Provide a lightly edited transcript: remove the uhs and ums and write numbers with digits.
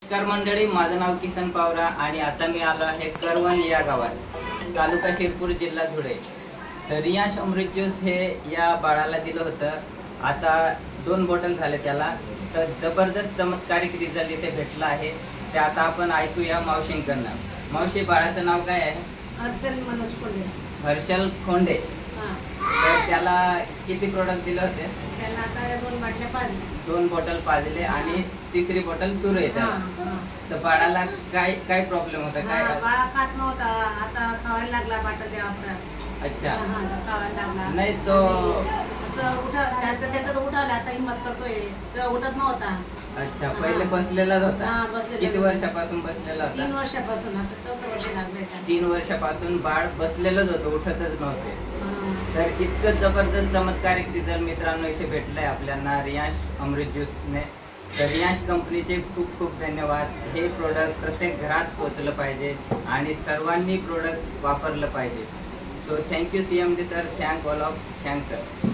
नमस्कार मंडळी, माझं नाव किसन पावरा आणि आता मी आलो आहे करवण या गावात, तालुका शिरपूर, जिल्हा धुळे. तर रियांश अमृत ज्यूस हे या बाळाला दिलं होतं. आता 2 बॉटल झाले त्याला. तर जबरदस्त चमत्कारिक रिझल्ट इथे भेटला आहे. ते आता आपण ऐकूया मावशींकडनं. मावशी, बाळाचं नाव काय आहे? हर्षल मनोज खोंडे. हर्षल खोंडे. तर त्याला किती प्रोडक्ट दिले होते? त्याला आता 2 बाटल्या पाजल्या. 2 बॉटल पाजले आणि 3री बॉटल सुरू आहे त्याला. तर बाळाला काय प्रॉब्लेम होता? काय बाळा खात नव्हता, आता खावायला लागला. बाटल द्यावा. अच्छा. खावायला लागला. नाही तो असं त्याचं उठायला आता हिंमत करतोय. तो उठत नव्हता. अच्छा, पहिले बसलेलाच होता. किती वर्षापासून बसलेला होता? 3 वर्षापासून. आता 4थं वर्ष लागलंय. 3 वर्षापासून बाळ बसलेलंच होतं, उठतच नव्हते. तर इतकं जबरदस्त चमत्कारिक रिझल्ट मित्रांनो इथे भेटलाय आपल्याला रियांश अमृत ज्यूसने. तर रियांश कंपनीचे खूप खूप धन्यवाद. हे प्रोडक्ट प्रत्येक घरात पोहोचलं पाहिजे आणि सर्वांनी प्रोडक्ट वापरलं पाहिजे. So thank you CMD sir. Thank all of. Thanks sir.